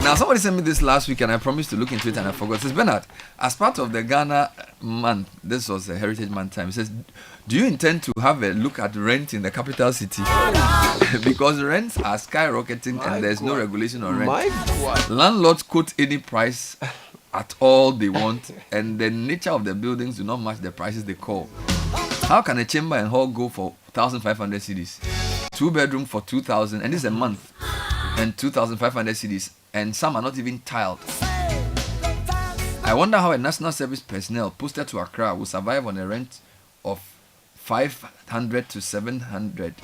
Now, somebody sent me this last week and I promised to look into it and I forgot. It says, Bernard, as part of the Ghana month, this was a Heritage Month time, it says, do you intend to have a look at rent in the capital city? Because rents are skyrocketing and there's no regulation on rent. Landlords quote any price at all they want and the nature of the buildings do not match the prices they call. How can a chamber and hall go for 1,500 cedis? 2-bedroom for 2,000, and this is a month, and 2,500 cedis, and some are not even tiled. I wonder how a national service personnel posted to Accra will survive on a rent of 500 to 700.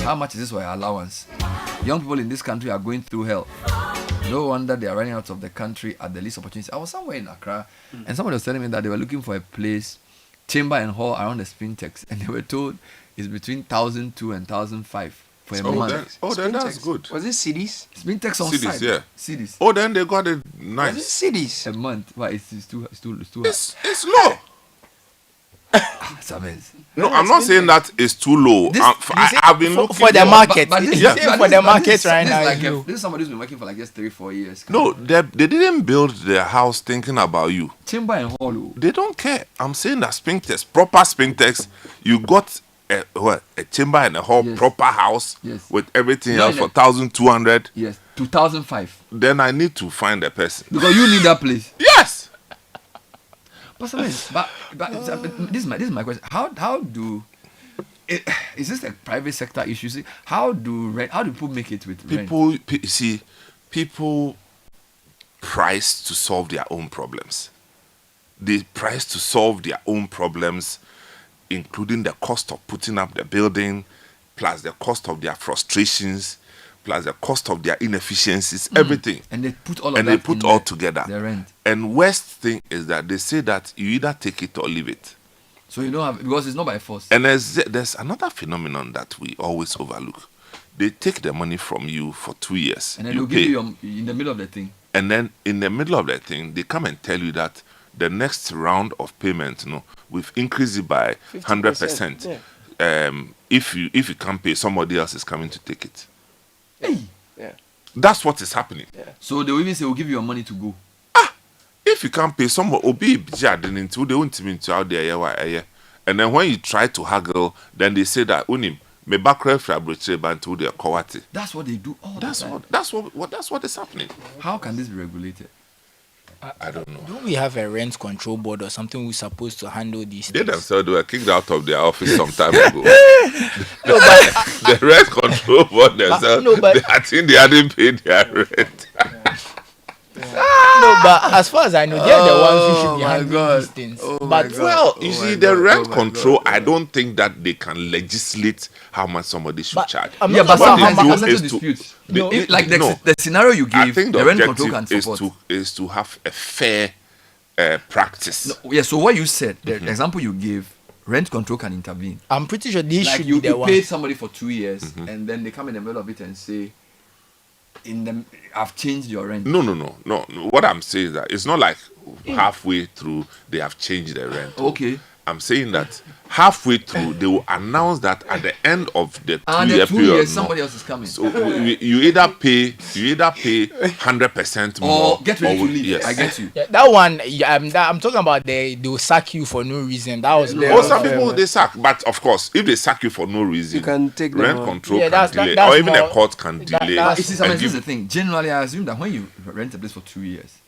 How much is this for your allowance? Young people in this country are going through hell. No wonder they are running out of the country at the least opportunity. I was somewhere in Accra, and somebody was telling me that they were looking for a place, chamber and hall around the Spintex, and they were told it's between 1,002 and 1,005 for a month. Then that's good. Was it cities? Spintex on Cities, site. yeah. Cities. Oh, then they got it nice. Was it cities? A month. But it's too It's low. It's amazing. No, I'm not saying that it's too low. I've been looking for the market. But this, for the market right now. This is somebody who's been working for like just 3-4 years. No, they didn't build their house thinking about you. Chamber and hall. They don't care. I'm saying that Spintex, proper Spintex, you got a chamber and a hall, Yes. proper house Yes. with everything No, else for 1,200. Yes, 2005. Then I need to find a person. Because you need that place. Yes. But this is my question. How do is this a private sector issue? See, how do people make it with rent? People price to solve their own problems. They price to solve their own problems, including the cost of putting up the building, plus the cost of their frustrations, plus the cost of their inefficiencies, everything. And they put all together. The rent. And worst thing is that they say that you either take it or leave it. So you don't have, because it's not by force. And there's another phenomenon that we always overlook. They take the money from you for 2 years. And then they'll give you in the middle of the thing. And then in the middle of the thing, they come and tell you that the next round of payment, we've increased it by 100%. Yeah. If you can't pay, somebody else is coming to take it. Hey. Yeah. That's what is happening. Yeah. So they will even say, we'll give you your money to go. If you can't pay, someone will be into they won't even out there. And then when you try to haggle, then they say that unim me background fabricated bantu their quality. That's what they do all the time. That's what is happening. How can this be regulated? I don't know. Don't we have a rent control board or something we're supposed to handle these They things? themselves were kicked out of their office some time ago. The rent control board themselves, I think they hadn't paid their rent. No, but as far as I know, they're the ones who should be handling these things. You see, the rent control, I don't think that they can legislate how much somebody should charge. But what sometimes they do it's is disputes. No, the scenario you I gave, think the the rent control can objective support. is to have a fair practice. So what you said, the example you gave, rent control can intervene. I'm pretty sure they Like should you be the pay ones. somebody for 2 years, and then they come in the middle of it and say, I've changed your rent. No. What I'm saying is that it's not like halfway through they have changed the rent. Okay. I'm saying that halfway through they will announce that at the end of the 2 year And the 2 period, years, somebody else is coming. so you either pay 100% more Or get ready to leave. Yes. I get you. Yeah, that one, I'm talking about they will sack you for no reason. That was Some people they sack, but of course, if they sack you for no reason, You can take them rent out. control Yeah, can delay, that's or even more- a court can delay. that's- You see, and sometimes this give- is the thing. Generally, I assume that when you rent a place for 2 years,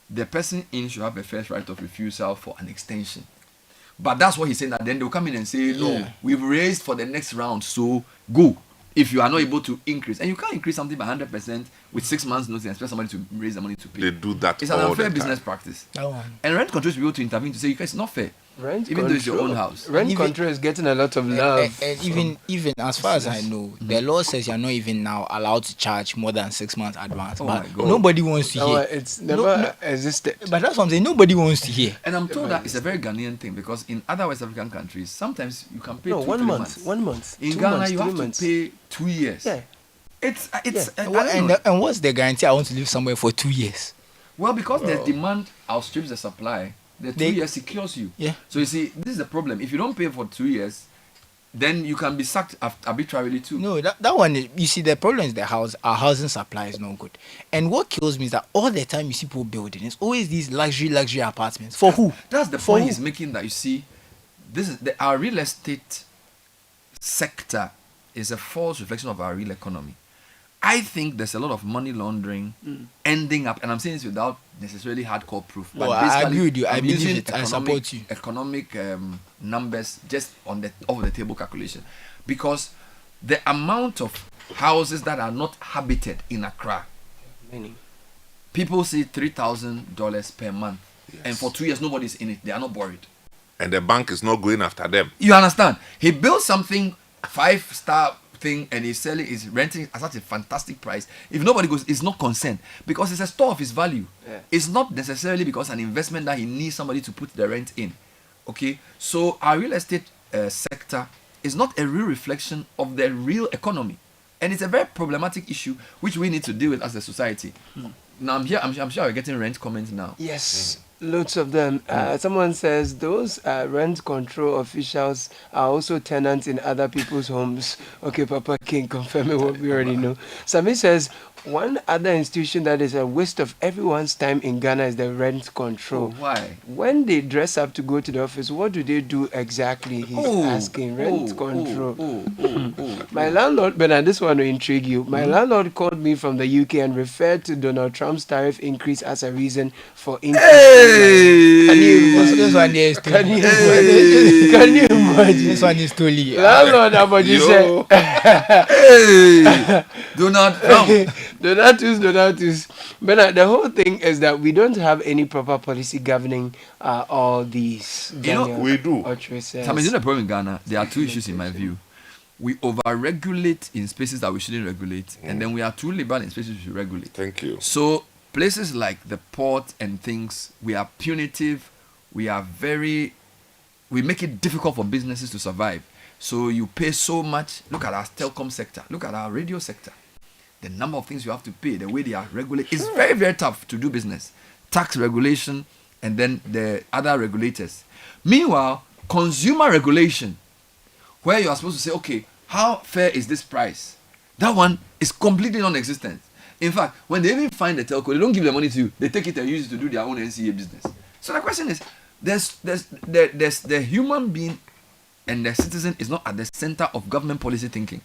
the person in should have a first right of refusal for an extension. But that's what he's saying, that then they'll come in and say, no, we've raised for the next round, so go. If you are not able to increase, and you can't increase something by 100% with 6 months notice and expect somebody to raise the money to pay. They do that It's an all unfair the business time. practice. that one. And rent control should be able to intervene to say, you guys, it's not fair. Rent Even though it's your own house. Rent Even- control is getting a lot of love. And even as far as I know, the law says you're not even now allowed to charge more than 6 months advance. Oh but my God. nobody wants to hear. It's never existed. But that's what I'm saying. Nobody wants to hear. And I'm told that it's a very Ghanaian thing, because in other West African countries, sometimes you can pay No, 2-3 1 month. months. 1 month. In 2 Ghana, months, you 3 have months. to pay 2 years. Yeah. It's I don't And, know. and what's the guarantee I want to live somewhere for 2 years? Well, because the demand outstrips the supply, the 2 They- years secures you. Yeah. So you see, this is the problem. If you don't pay for 2 years, then you can be sacked arbitrarily too. No, that one is, you see, the problem is the house. Our housing supply is not good. And what kills me is that all the time you see people building, it's always these luxury apartments. For who? That's the For point who? he's making, that you see, this is our real estate sector is a false reflection of our real economy. I think there's a lot of money laundering ending up, and I'm saying this without necessarily hardcore proof. No, I agree with you. I I'm believe using it. I support you. Economic numbers just on the over the table calculation, because the amount of houses that are not habited in Accra, Many. people say $3,000 per month, and for 2 years nobody's in it. They are not worried. And the bank is not going after them. You understand? He built something 5-star thing, and he's selling, is renting at such a fantastic price. If nobody goes, he's not concerned, because it's a store of his value. Yeah. It's not necessarily because an investment that he needs somebody to put the rent in. Okay, so our real estate sector is not a real reflection of the real economy, and it's a very problematic issue which we need to deal with as a society. Now I'm sure we're getting rent comments now. Yes, loads of them. Someone says those rent control officials are also tenants in other people's homes. Okay, Papa King, confirming what we already know. Sami says one other institution that is a waste of everyone's time in Ghana is the rent control. Why? When they dress up to go to the office, what do they do exactly? He's asking. Rent control. My landlord, Bernard, this one will intrigue you. My landlord called me from the UK and referred to Donald Trump's tariff increase as a reason for increase. Can you imagine? This one is too. Can you imagine? Can you imagine? This one is totally. Landlord, how about you say? Hey, do not come. Donatus. But the whole thing is that we don't have any proper policy governing all these. You know, Daniel we do. Otre says. I mean, the problem in Ghana, there are two issues in my view. We over-regulate in spaces that we shouldn't regulate, and then we are too liberal in spaces we should regulate. Thank you. So places like the port and things, we are punitive. We make it difficult for businesses to survive. So you pay so much. Look at our telecom sector. Look at our radio sector. The number of things you have to pay, the way they are regulated, it's very, very tough to do business. Tax regulation, and then the other regulators. Meanwhile, consumer regulation, where you are supposed to say, okay, how fair is this price? That one is completely non-existent. In fact, when they even find the telco, they don't give the money to you. They take it and use it to do their own NCA business. So the question is, there's the human being and the citizen is not at the center of government policy thinking.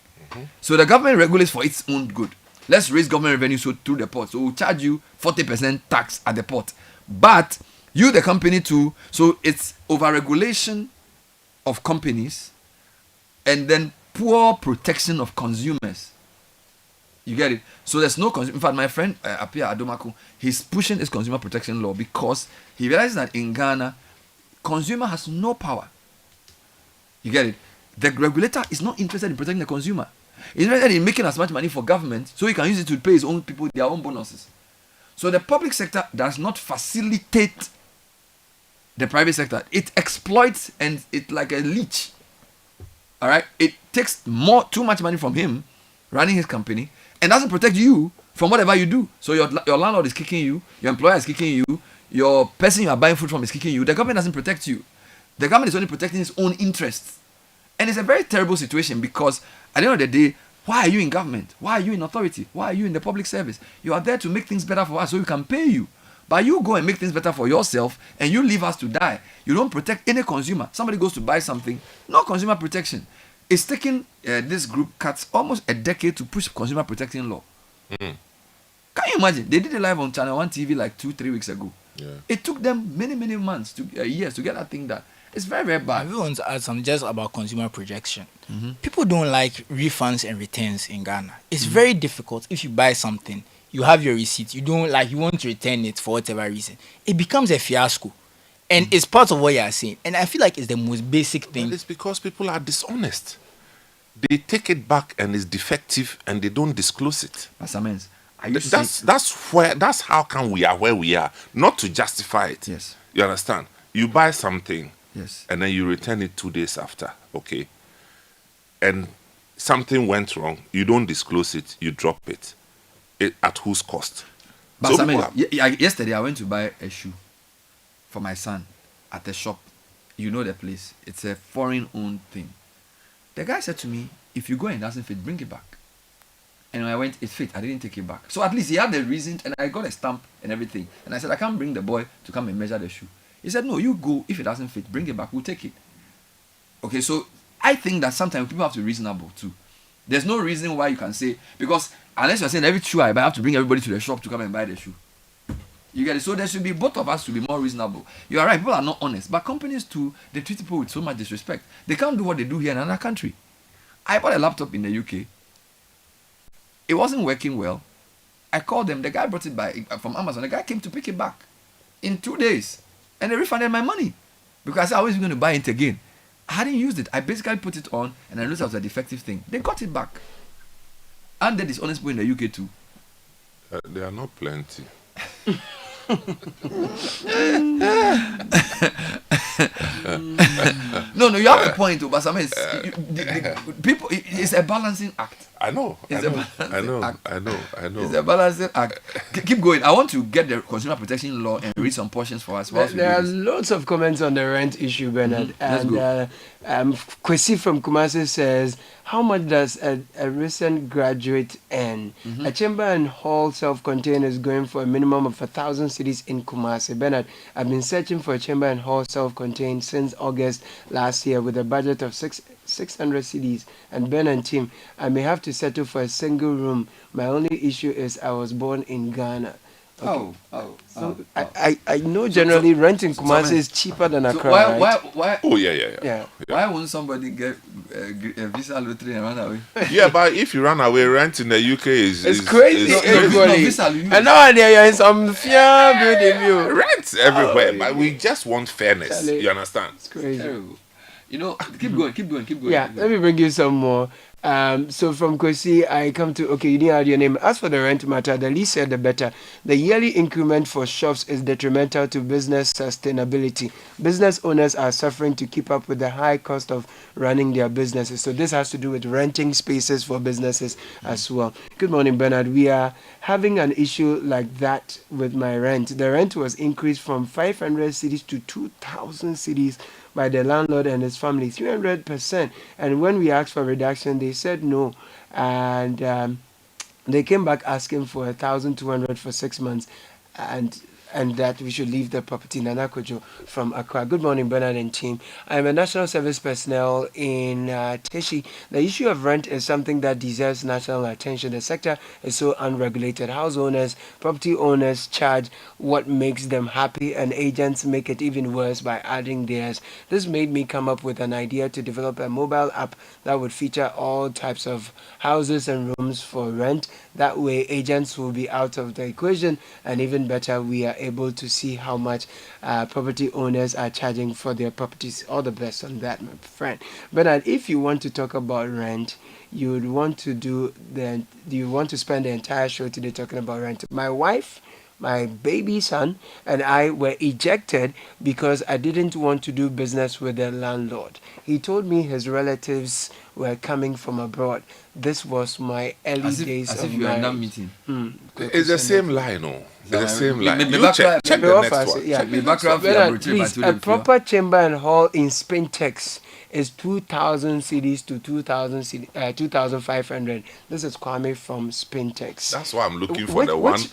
So the government regulates for its own good. Let's raise government revenue through the port. So we'll charge you 40% tax at the port. But you, the company, too. So it's over-regulation of companies and then poor protection of consumers. You get it? So there's no consumer. In fact, my friend Apia Adomako, he's pushing this consumer protection law because he realizes that in Ghana, consumer has no power. You get it? The regulator is not interested in protecting the consumer. He's interested in making as much money for government so he can use it to pay his own people their own bonuses. So the public sector does not facilitate the private sector. It exploits, and it's like a leech. All right? It takes too much money from him running his company and doesn't protect you from whatever you do. So your landlord is kicking you, your employer is kicking you, your person you are buying food from is kicking you. The government doesn't protect you. The government is only protecting its own interests. And it's a very terrible situation because at the end of the day, why are you in government? Why are you in authority? Why are you in the public service? You are there to make things better for us so we can pay you. But you go and make things better for yourself and you leave us to die. You don't protect any consumer. Somebody goes to buy something, no consumer protection. It's taken this group cuts almost a decade to push consumer protection law. Can you imagine? They did it live on ChannelOne TV like 2-3 weeks ago. Yeah. It took them many months, years to get that thing done. It's very, very bad. I want to add something just about consumer projection. People don't like refunds and returns in Ghana. It's very difficult. If you buy something, you have your receipt, you want to return it for whatever reason. It becomes a fiasco. And it's part of what you are saying. And I feel like it's the most basic thing. But it's because people are dishonest. They take it back and it's defective and they don't disclose it. That's how come we are where we are. Not to justify it. Yes. You understand? You buy something. Yes. And then you return it 2 days after. Okay. And something went wrong. You don't disclose it. You drop it. At whose cost? But so yesterday I went to buy a shoe for my son at a shop. You know the place. It's a foreign-owned thing. The guy said to me, if you go and it doesn't fit, bring it back. And when I went, it fit. I didn't take it back. So at least he had the reason, and I got a stamp and everything. And I said, I can't bring the boy to come and measure the shoe. He said, no, you go. If it doesn't fit, bring it back. We'll take it. Okay, so I think that sometimes people have to be reasonable too. There's no reason why you can say, because unless you're saying every shoe I buy, I have to bring everybody to the shop to come and buy the shoe. You get it? So there should be, both of us to be more reasonable. You are right, people are not honest. But companies too, they treat people with so much disrespect. They can't do what they do here in another country. I bought a laptop in the UK. It wasn't working well. I called them. The guy brought it from Amazon. The guy came to pick it back in 2 days. And they refunded my money. Because I was going to buy it again. I hadn't used it. I basically put it on and I noticed it was a defective thing. They got it back. And there is honest people in the UK too. There are not plenty. No, you have a point, but I mean, people, it's a balancing act. I know. It's a balancing act. I know. It's a balancing act. Keep going. I want to get the consumer protection law and read some portions for us. There are lots of comments on the rent issue, Bernard. Let's go. Kwesi from Kumasi says, how much does a recent graduate earn? A chamber and hall self-contained is going for a minimum of 1,000 cedis in Kumasi. Bernard, I've been searching for a chamber and hall self-contained since August last year with a budget of 600 cedis. And Ben and team, I may have to settle for a single room. My only issue is I was born in Ghana. Okay. I know generally rent in Kumasi is cheaper than Accra. Why? Oh yeah. Why won't somebody get a visa lottery and run away? Yeah, but if you run away, rent in the UK is crazy. And now you're in some fear building view. Rent everywhere, but we just want fairness. Charlie, you understand? It's crazy. Terrible. You know, keep going. Yeah, let me bring you some more. So from Kwesi, I come to, okay, you didn't add your name. As for the rent matter, the least said the better. The yearly increment for shops is detrimental to business sustainability. Business owners are suffering to keep up with the high cost of running their businesses. So this has to do with renting spaces for businesses as well. Good morning, Bernard. We are having an issue like that with my rent. The rent was increased from 500 cedis to 2,000 cedis by the landlord and his family, 300%. And when we asked for reduction, they said no. And they came back asking for 1,200 for 6 months. And that we should leave the property. Nana Kojo from Accra. Good morning, Bernard and team. I'm a national service personnel in Teshi. The issue of rent is something that deserves national attention. The sector is so unregulated. House owners, property owners charge what makes them happy, and agents make it even worse by adding theirs. This made me come up with an idea to develop a mobile app that would feature all types of houses and rooms for rent. That way, agents will be out of the equation, and even better, we are able to see how much property owners are charging for their properties. All the best on that, my friend. But if you want to talk about rent, you would want to spend the entire show today talking about rent. My wife, my baby son, and I were ejected because I didn't want to do business with the landlord. He told me his relatives were coming from abroad. This was my early days of marriage. It's the same line, no? It's the same line. Me You check the next one. Yeah. Check the next one. Bernard, please, a proper chamber and hall in Spintex is 2,000 cedis to 2,500. This is Kwame from Spintex. That's why I'm looking for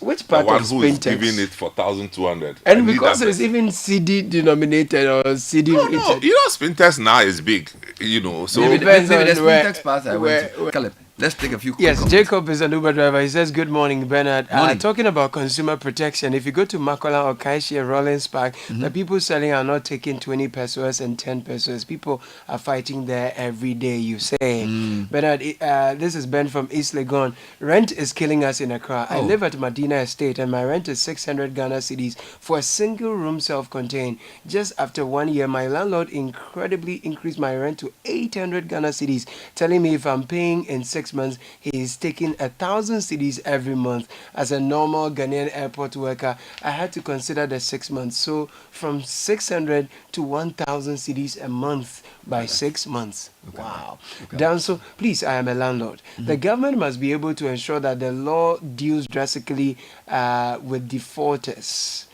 which part the one of who is Spintex? giving it for 1,200. And because it's even CD denominated or CD No, rated. you know, Spintex now is big, you know. So Maybe Depends the on Spintex part I where- went to. Caleb, let's take a few quick Yes, comments. Jacob is an Uber driver. He says, good morning, Bernard. Morning. Talking about consumer protection, if you go to Makola or Kaishi or Rollins Park, the people selling are not taking 20 pesos and 10 pesos. People are fighting there every day, you say. Bernard, this is Ben from East Legon. Rent is killing us in Accra. I live at Medina Estate and my rent is 600 Ghana cedis for a single room self-contained. Just after 1 year, my landlord incredibly increased my rent to 800 Ghana cedis, telling me if I'm paying in 6 months, he is taking 1,000 cedis every month. As a normal Ghanaian airport worker, I had to consider the 6 months. So from 600 to 1,000 cedis a month by 6 months. Wow. Down. So please, I am a landlord. The government must be able to ensure that the law deals drastically with defaulters.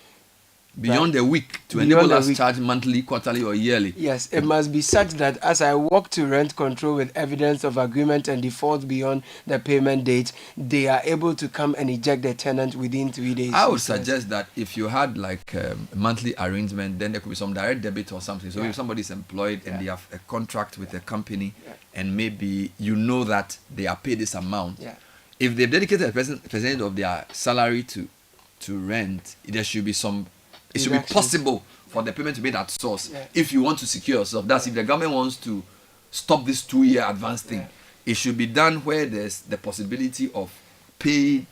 beyond Right. a week to Beyond enable a us week. charge monthly, quarterly, or yearly. Yes, it must be such that as I walk to rent control with evidence of agreement and default beyond the payment date, they are able to come and eject the tenant within 3 days. I would It says. suggest that if you had like a monthly arrangement, then there could be some direct debit or something. So Yeah. if somebody's employed and Yeah. they have a contract with a company, Yeah. and maybe you know that they are paid this amount, Yeah. if they've dedicated a percentage of their salary to rent, there should be some. It should be Deductions. possible for the payment to be at source. Yeah. If you want to secure yourself, that's if the government wants to stop this 2-year advance thing. Yeah. It should be done where there's the possibility of paid,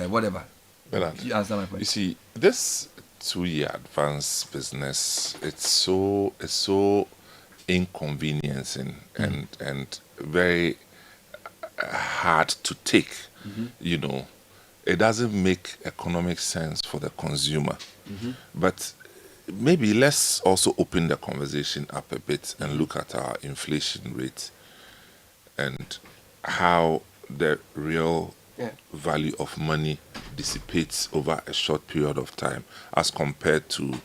whatever. Bernard, You understand my point? you see, this 2-year advance business, it's so inconveniencing and very hard to take. You know, it doesn't make economic sense for the consumer. But maybe let's also open the conversation up a bit and look at our inflation rate and how the real Yeah. value of money dissipates over a short period of time as compared to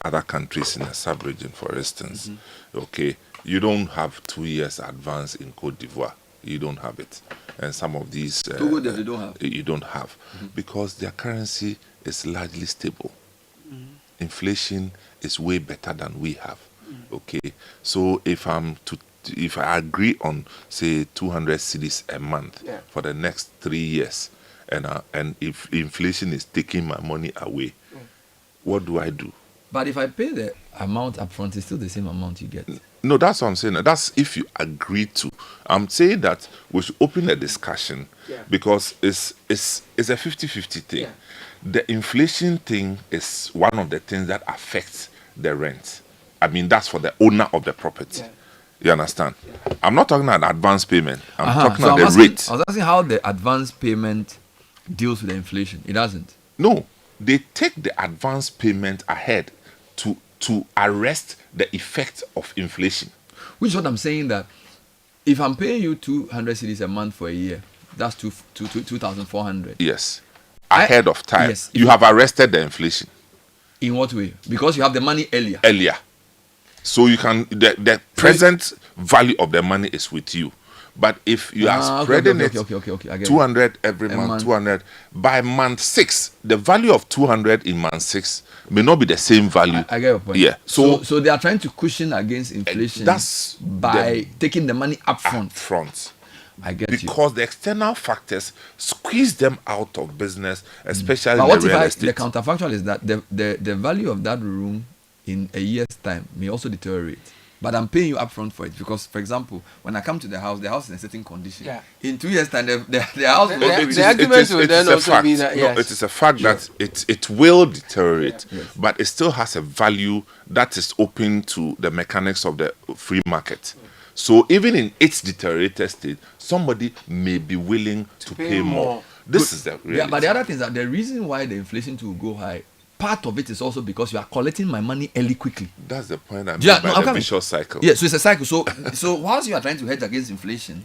other countries in the sub-region, for instance. Okay, you don't have 2 years advance in Cote d'Ivoire. You don't have it. And some of these Togo, they don't have. you don't have because their currency is largely stable. Inflation is way better than we have. Okay, so if I agree on say 200 cedis a month Yeah. for the next 3 years, and if inflation is taking my money away, what do I do? But if I pay the amount upfront, it's still the same amount you get. No, that's what I'm saying. That's if you agree to. I'm saying that we should open a discussion Yeah. because it's a 50-50 thing. Yeah. The inflation thing is one of the things that affects the rent. I mean, that's for the owner of the property. Yeah. You understand? I'm not talking about advance payment. I'm talking So about I'm the asking, rate. I was asking how the advance payment deals with the inflation. It doesn't. No, they take the advance payment ahead to arrest the effect of inflation. Which is what I'm saying, that if I'm paying you 200 cedis a month for a year, that's 2,400. Yes. Ahead of time. Yes. You have arrested the inflation In what way? Because you have the money earlier. earlier. So you can the present value of the money is with you. But if you are spreading okay, it okay. I get it. 200 every A month, month. 200 by month 6, the value of 200 in month 6 may not be the same value. I get your point. Yeah. So they are trying to cushion against inflation that's by taking the money up front. front. I get you. Because the external factors squeeze them out of business, especially But in what the if real the estate. counterfactual is that the value of that room in a year's time may also deteriorate. But I'm paying you upfront for it because, for example, when I come to the house is in a certain condition. Yeah. In 2 years' time, the house will also be the argument will then a also fact. be that, No, yes. it is a fact that it will deteriorate, Yes. but it still has a value that is open to the mechanics of the free market. So even in its deteriorated state, somebody may be willing to pay pay more. more. This is the reality. Yeah, but the other thing is that the reason why the inflation will go high, part of it is also because you are collecting my money early quickly. That's the point I made Yeah, by no, I'm the coming. vicious cycle. Yeah, so it's a cycle. So whilst you are trying to hedge against inflation,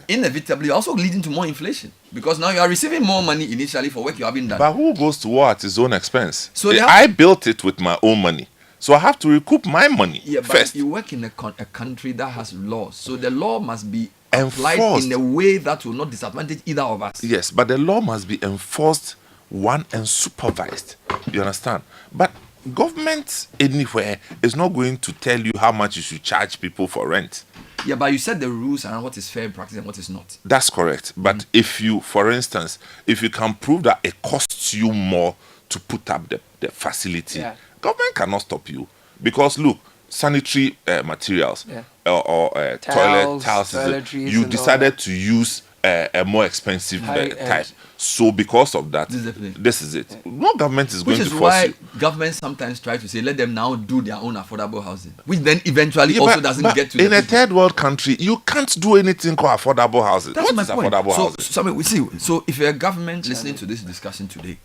inevitably you're also leading to more inflation because now you are receiving more money initially for work you haven't done. But who goes to war at his own expense? So they have- I built it with my own money. So I have to recoup my money Yeah, but first. you work in a country that has laws, so the law must be applied Enforced. in a way that will not disadvantage either of us. Yes, but the law must be enforced, and supervised. You understand? But government anywhere is not going to tell you how much you should charge people for rent. Yeah, but you set the rules around what is fair practice and what is not. That's correct. But if you, for instance, if you can prove that it costs you more to put up the facility, Yeah. government cannot stop you. Because look, sanitary materials Yeah. or toilet Tiles, tiles, toiletries you and all decided to use a more expensive High type. end. So because of that, This is the thing. this is it. No government is Which going is to force why you. governments sometimes try to say, let them now do their own affordable housing, which then eventually Yeah, also but- doesn't but get to in the a people. third world country, you can't do anything called affordable housing. That's What my is point. affordable So, housing? so, I mean, we see. So, if you're a government listening to this discussion today,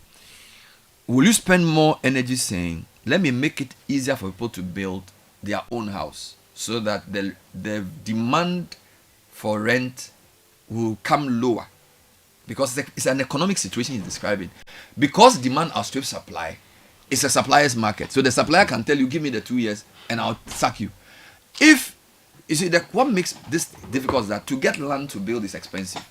will you spend more energy saying, "Let me make it easier for people to build their own house, so that the demand for rent will come lower," because it's an economic situation he's describing. Because demand outstrips supply, it's a supplier's market. So the supplier can tell you, give me the 2 years and I'll sack you. If you see that, what makes this difficult is that to get land to build is expensive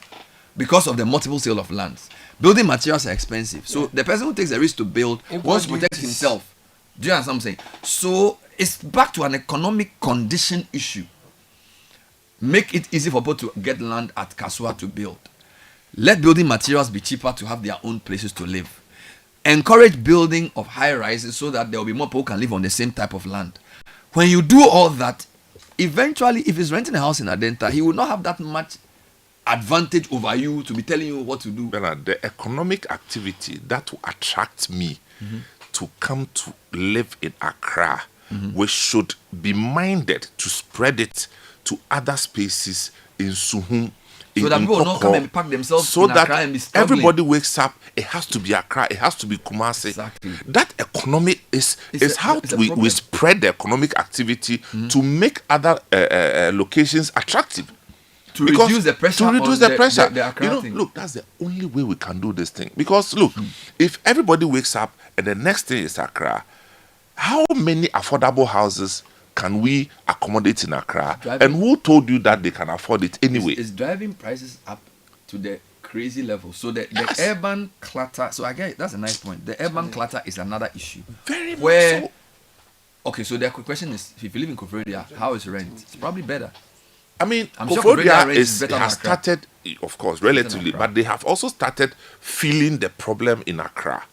because of the multiple sale of lands. Building materials are expensive. So the person who takes the risk to build wants to protect himself. Do you understand what I'm saying? So it's back to an economic condition issue. Make it easy for people to get land at Kasua to build. Let building materials be cheaper to have their own places to live. Encourage building of high rises so that there will be more people who can live on the same type of land. When you do all that, eventually, if he's renting a house in Adenta, he will not have that much advantage over you to be telling you what to do. Bernard, the economic activity that will attract me to come to live in Accra, we should be minded to spread it to other spaces in Suhum. So that people will not come and pack themselves so in that Accra and be struggling. everybody wakes up, it has to be Accra, it has to be Kumasi. Exactly. That economic is how it's a we problem. spread the economic activity to make other locations attractive. To Because reduce the pressure. To reduce on the pressure. The Accra thing. Look, that's the only way we can do this thing. Because look, if everybody wakes up and the next thing is Accra, how many affordable houses can we accommodate in Accra? And who told you that they can afford it anyway? It's driving prices up to the crazy level. So the urban clutter. So I get it, that's a nice point. The urban clutter is another issue. Very much Where, so. okay, so the question is, if you live in Koforidua, how is rent? It's probably better. I mean, I'm sure Koforidua Koforidua is better than has Accra. started, of course, relatively, but they have also started feeling the problem in Accra.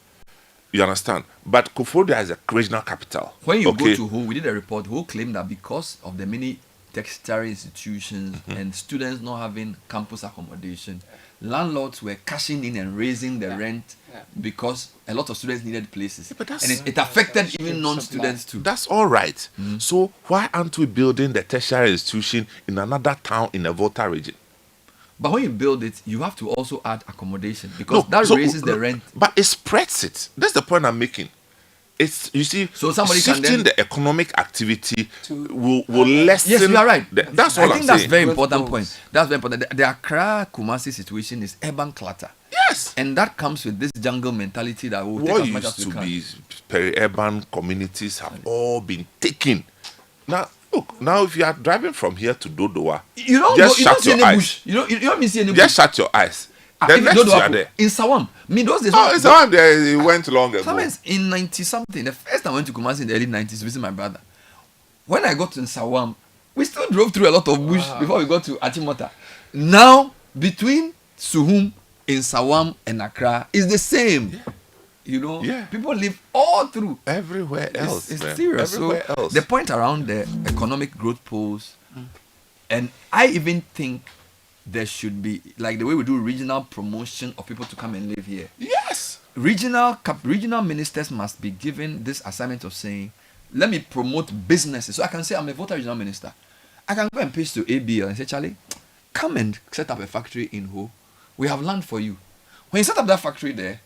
You understand? But Koforidua is a regional capital. When you go to Ho, we did a report. Ho claimed that because of the many tertiary institutions and students not having campus accommodation, landlords were cashing in and raising the rent because a lot of students needed places. but that's- and it affected even non-students too. That's all right. So why aren't we building the tertiary institution in another town in the Volta region? But when you build it, you have to also add accommodation because that raises the rent. But it spreads it. That's the point I'm making. It's, you see, So somebody can shifting then- the economic activity will lessen. Yes, you are right. That's all I think I'm that's saying. very Both important goals. point. That's very important. The Accra Kumasi situation is urban clutter. Yes. And that comes with this jungle mentality that will take What as much as used we to can. be peri-urban communities have all been taken. Now, look, now if you are driving from here to Dodowa, You don't just go, you shut don't see your any eyes. bush. You don't even see any Just bush. shut your eyes. Ah, The even next Dodo you are Apo, there. in Sawam. Me those days. Oh, it's the one there. It went long ago. Sometimes in 90 something. The first time I went to Kumasi in the early 90s to visit my brother. When I got to Sawam, we still drove through a lot of bush before we got to Achimota. Now between Suhum in Sawam and Accra is the same. You know, Yeah. people live all through. Everywhere else. It's man. serious. Everywhere So else. the point around the economic growth poles, and I even think there should be, like the way we do regional promotion of people to come and live here. Yes. Regional ministers must be given this assignment of saying, let me promote businesses. So I can say I'm a Volta regional minister. I can go and pitch to ABL and say, Charlie, come and set up a factory in Ho. We have land for you. When you set up that factory there,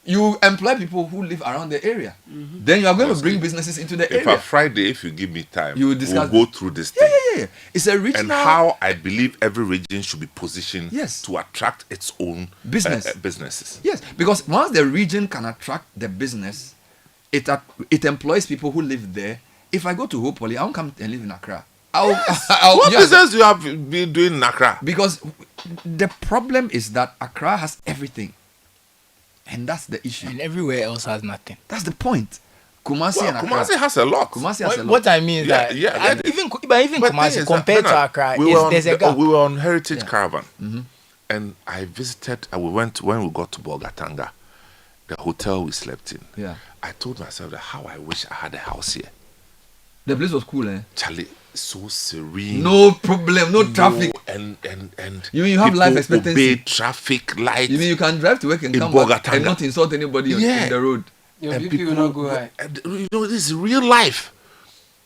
you employ people who live around the area. Then you are going to bring businesses into the If area. a Friday, if you give me time, You will discuss we'll go through this Yeah, thing. yeah. It's a regional And how I believe every region should be positioned Yes. to attract its own Business. businesses. Yes, because once the region can attract the business, it employs people who live there. If I go to Hopoli, I won't come and live in Accra. What business you have been doing in Accra? Because the problem is that Accra has everything. And that's the issue. And everywhere else has nothing. That's the point. Kumasi and Accra. Kumasi has a lot. Kumasi has a lot. What I mean is Yeah, that yeah, and that- even But Kumasi thing is compared that, to Bernard, Accra, we were there's a on, gap. we were on Heritage Yeah. Caravan, and I visited. We went when we got to Bolgatanga, the hotel we slept in. Yeah. I told myself that how I wish I had a house here. The place was cool, eh? Charlie, so serene. No problem, no traffic. And You mean you have life people expectancy? obey traffic lights. You mean you can drive to work and In come back Bolgatanga. and not insult anybody Yeah. on the road? Your and BP will not go high. and, you know, this is real life.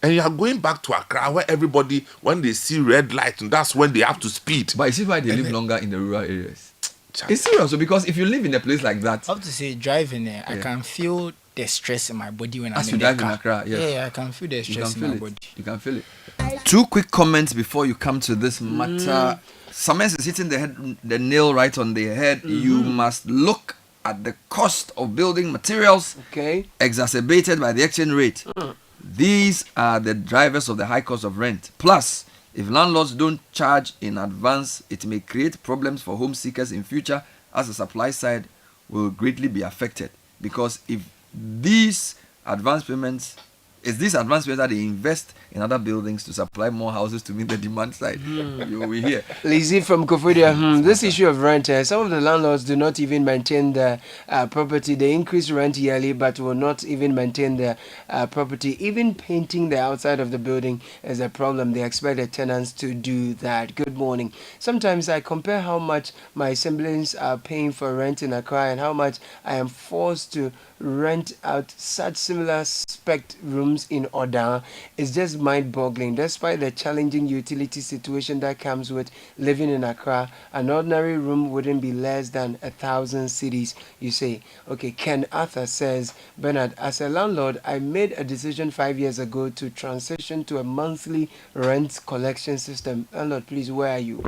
And you are going back to Accra where everybody, when they see red light, and that's when they have to speed. But you see why they live longer in the rural areas. Charlie, It's serious, so because if you live in a place like that, I have to say, driving there, I Yeah. can feel the stress in my body when As I'm you in the drive in car. Accra, yes. Yeah, I can feel the you stress can in my feel body. it. You can feel it. Two quick comments before you come to this matter. Samens is hitting the nail right on the head. You must look at the cost of building materials, Okay. exacerbated by the exchange rate. These are the drivers of the high cost of rent. Plus, if landlords don't charge in advance, it may create problems for home seekers in future, as the supply side will greatly be affected. Because if these advance payments, it's these advance payments that they invest in other buildings to supply more houses to meet the demand side. You will hear. Lizzie from Kofodia, this issue of rent, some of the landlords do not even maintain the property. They increase rent yearly but will not even maintain the property. Even painting the outside of the building is a problem. They expect the tenants to do that. Good morning. Sometimes I compare how much my siblings are paying for rent in Accra and how much I am forced to rent out such similar spec rooms in Oda. It's just mind-boggling. Despite the challenging utility situation that comes with living in Accra, an ordinary room wouldn't be less than 1,000 cedis, you say. Okay, Ken Arthur says, Bernard, as a landlord, I made a decision 5 years ago to transition to a monthly rent collection system. Landlord, please, where are you?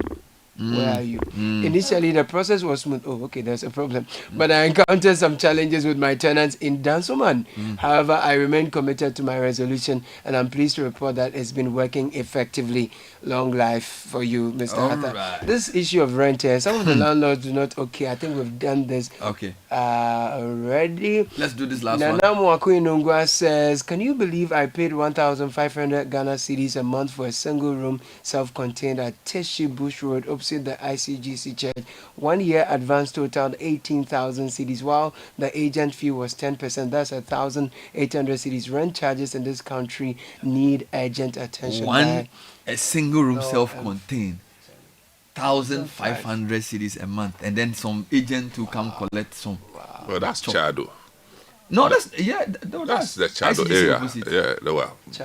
Where are you? Initially, the process was smooth. Oh, okay, there's a problem. But I encountered some challenges with my tenants in Dansoman. However, I remain committed to my resolution, and I'm pleased to report that it's been working effectively. Long life for you, Mr. Arthur. Right. This issue of rent here, some of the landlords do not. Okay, I think we've done this already. Let's do this last one. Nana Mwaku says, can you believe I paid 1,500 Ghana cedis a month for a single room, self-contained at Teshi Bush Road, opposite the ICGC church? 1 year advance totaled 18,000 cedis, while the agent fee was 10%. That's 1,800 cedis. Rent charges in this country need urgent attention. A single room self-contained, 1,500 cedis a month, and then some agent to come collect some. Well, that's Chado. No, that's That's the Chado ICGC area. opposite. Yeah, well, This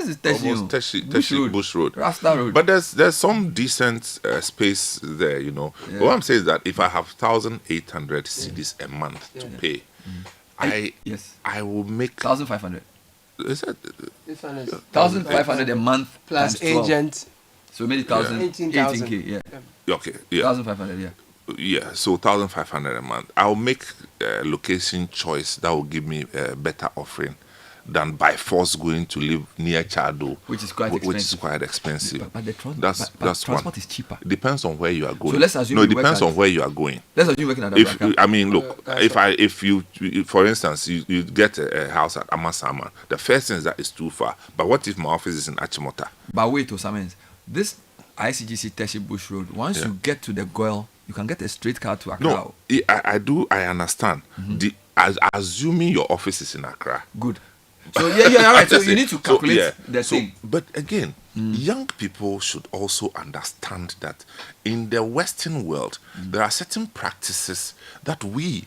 is Teshi. almost Teshi Bush Road. Rasta Road. But there's some decent space there, you know. Yeah. But what I'm saying is that if I have 1,800 cedis a month to pay, I will make 1,500. Is that This one is 1,500 a month plus times 12. agent. So we made it 1,000, 18,000. 18K, yeah. okay? Yeah, 1,500, yeah. yeah. So 1,500 a month. I'll make a location choice that will give me a better offering than by force going to live near Chado, Which is quite which is expensive. quite expensive. But the That's transport one. is cheaper. It depends on where you are going. So let's assume no, it you work depends at- on where you are going. Let's assume you're working at If Abraka. I mean, look, if you for instance you get a house at Amasama, the first thing is that it's too far. But what if my office is in Achimota? But wait, Osamens, this ICGC Teshi Bush Road, once you get to the Goil, you can get a straight car to Accra. No, I understand. Assuming your office is in Accra. Good. So you're right. So you need to calculate the thing. But again, young people should also understand that in the Western world, there are certain practices that we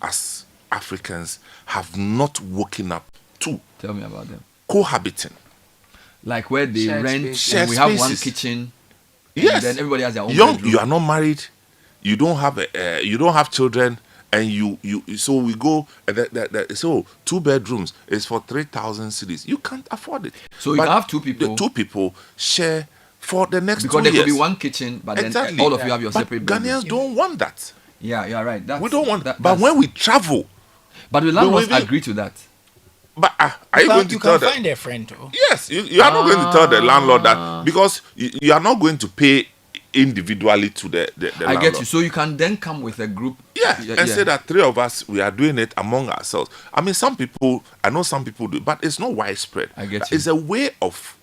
as Africans have not woken up to. Tell me about them. Cohabiting. Like where they Shared rent, spaces. and we Shared have one spaces. kitchen. Yes. And then everybody has their own Young, bedroom. you are not married. You don't have children, and you so we go. So 2 bedrooms is for 3,000 cedis. You can't afford it. So you But can have 2 people. The 2 people share for the next Because 2 there years. could be one kitchen, but Exactly. then all of you have your But separate bedroom. Ghanaians don't want that. Yeah, you're right. We don't want that. that. But when we travel, But the landlords we- agree to that. but are you going to You tell can them? find a friend too. Yes, you are not going to tell the landlord that because you are not going to pay individually to the I landlord. get you. So you can then come with a group. Yeah, and say that 3 of us, we are doing it among ourselves. I mean, I know some people do, but it's not widespread. I get you. It's a way of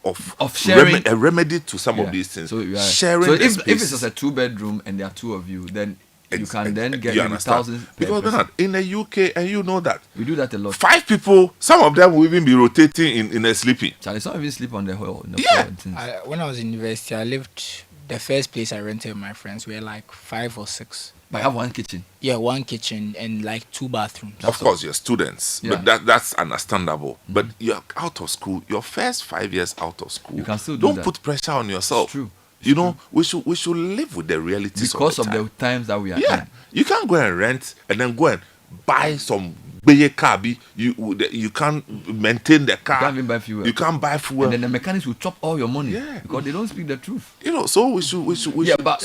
sharing. a remedy to some Yeah. of these things. So, you are right. Sharing So the if space. it's just a 2-bedroom and there are 2 of you, then you can then get You maybe understand? 1,000 per Because person. Bernard, in the UK, and you know that We do that a lot. 5 people, some of them will even be rotating in a sleeping. Charlie, some even sleep on the hall. In the Yeah. floor and things. When I was in university, I lived. The first place I rented with my friends, we were like 5 or 6. But I have one kitchen. Yeah, 1 kitchen and like 2 bathrooms. Of course, you're students, Yeah. but that's understandable. But you're out of school. Your first 5 years out of school, You can still do don't that. put pressure on yourself. It's true. You know, we should live with the realities Because of of the the times that we are yeah. in. You can't go and rent and then go and buy some beye car. You can't maintain the car. You can't even buy fuel. You can't buy fuel. And then the mechanics will chop all your money. Yeah. Because they don't speak the truth. You know, so we should Yeah, but